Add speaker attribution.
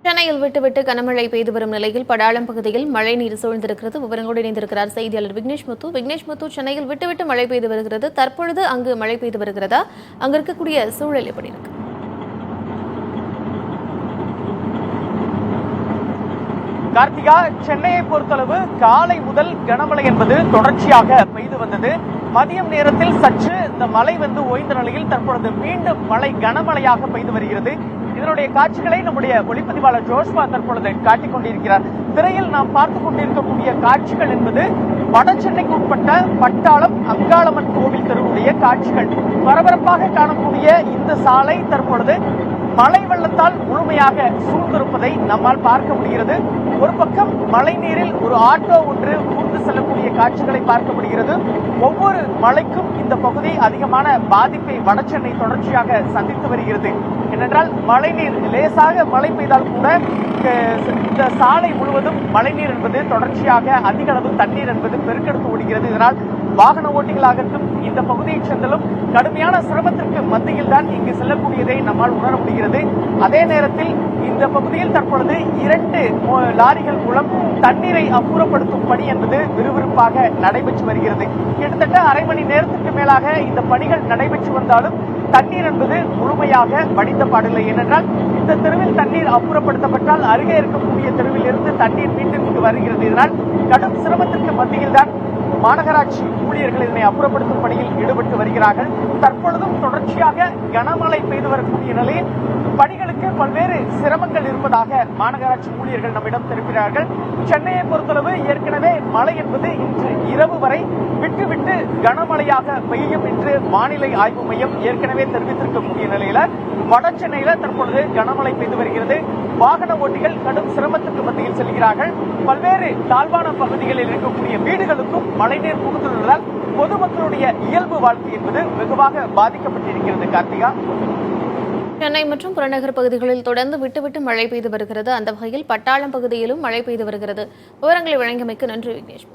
Speaker 1: சென்னையில் விட்டுவிட்டு கனமழை பெய்து வரும் நிலையில் படாளம் பகுதியில் மழைநீர் சூழ்ந்திருக்கிறது. விவரங்களோடு இணைந்திருக்கிறார் செய்தியாளர் விக்னேஷ் முத்து. சென்னையில் விட்டுவிட்டு மழை பெய்து வருகிறது. தற்பொழுது அங்கு மழை பெய்து வருகிறதா? அங்கு இருக்கக்கூடிய சூழல் எப்படி இருக்கு?
Speaker 2: கார்த்திகா, சென்னையை பொறுத்தளவு காலை முதல் கனமழை என்பது தொடர்ச்சியாக பெய்து வந்தது. மதியம் நேரத்தில் சற்று இந்த மழை ஓய்ந்த நிலையில் தற்பொழுது மீண்டும் மழை கனமழையாக பெய்து வருகிறது. இதனுடைய காட்சிகளை நம்முடைய ஒளிப்பதிவாளர் ஜோஷ்வா தற்பொழுது காட்டிக் கொண்டிருக்கிறார். திரையில் நாம் பார்த்துக் கொண்டிருக்கக்கூடிய காட்சிகள் என்பது வட சென்னைக்கு உட்பட்ட பட்டாளம் அங்காளம்மன் கோவில் தெருவுடைய காட்சிகள். பரபரப்பாக காணக்கூடிய இந்த சாலை தற்பொழுது மழை வெள்ளத்தால் முழுமையாக சூழ்ந்திருப்பதை நம்மால் பார்க்க முடிகிறது. ஒரு பக்கம் மழை நீரில் ஒரு ஆட்டோ ஒன்று ஊர்ந்து செல்லக்கூடிய காட்சிகளை பார்க்க முடிகிறது. ஒவ்வொரு மழைக்கும் இந்த பகுதி அதிகமான பாதிப்பை வடசென்னை தொடர்ச்சியாக சந்தித்து வருகிறது. ஏனென்றால் மழைநீர் லேசாக மழை பெய்தால் கூட இந்த சாலை முழுவதும் மழைநீர் என்பது தொடர்ச்சியாக அதிக அளவு தண்ணீர் என்பது பெருக்கெடுத்து ஓடுகிறது. இதனால் வாகன ஓட்டிகளாகட்டும் இந்த பகுதியை சென்றலும் கடுமையான சிரமத்திற்கு மத்தியில் தான் இங்கு செல்லக்கூடியதை நம்மால் உணர முடிகிறது. அதே நேரத்தில் இந்த பகுதியில் தற்பொழுது 2 லாரிகள் மூலம் தண்ணீரை அப்புறப்படுத்தும் பணி என்பது விறுவிறுப்பாக நடைபெற்று வருகிறது. கிட்டத்தட்ட அரை மணி நேரத்துக்கு மேலாக இந்த பணிகள் நடைபெற்று வந்தாலும் தண்ணீர் என்பது முழுமையாக வடிந்த பாடில்லை. ஏனென்றால் இந்த தெருவில் தண்ணீர் அப்புறப்படுத்தப்பட்டால் அருகே இருக்கக்கூடிய தெருவில் இருந்து தண்ணீர் மீண்டும் இங்கு வருகிறது. இதனால் கடும் சிரமத்திற்கு மத்தியில் தான் மாநகராட்சி ஊழியர்கள் இதனை அப்புறப்படுத்தும் பணியில் ஈடுபட்டு வருகிறார்கள். தற்பொழுதும் தொடர்ச்சியாக கனமழை பெய்து வரக்கூடிய நிலையில் பணிகளுக்கு பல்வேறு சிரமங்கள் இருப்பதாக மாநகராட்சி ஊழியர்கள் நம்மிடம் தெரிவிக்கிறார்கள். சென்னையை பொறுத்தளவு ஏற்கனவே மழை என்பது இன்று இரவு வரை விட்டு கனமழையாக பெய்யும் என்று வானிலை ஆய்வு மையம் ஏற்கனவே தெரிவித்திருக்கக்கூடிய நிலையில வட சென்னையில தற்பொழுது கனமழை பெய்து வருகிறது. வாகன ஓட்டிகள் கடும் சிரமத்துக்கு மத்தியில் செல்கிறார்கள். பல்வேறு தாழ்வான பகுதிகளில் இருக்கக்கூடிய வீடுகளுக்கும் மழைநீர் புகுந்துள்ளதால் பொதுமக்களுடைய இயல்பு வாழ்க்கை என்பது வெகுவாக பாதிக்கப்பட்டிருக்கிறது. கார்த்திகா,
Speaker 1: சென்னை மற்றும் புறநகர் பகுதிகளில் தொடர்ந்து விட்டுவிட்டு மழை பெய்து வருகிறது. அந்த வகையில் பட்டாளம் பகுதியிலும் மழை பெய்து வருகிறது. விவரங்களை வழங்கியமைக்கு நன்றி விக்னேஷ்.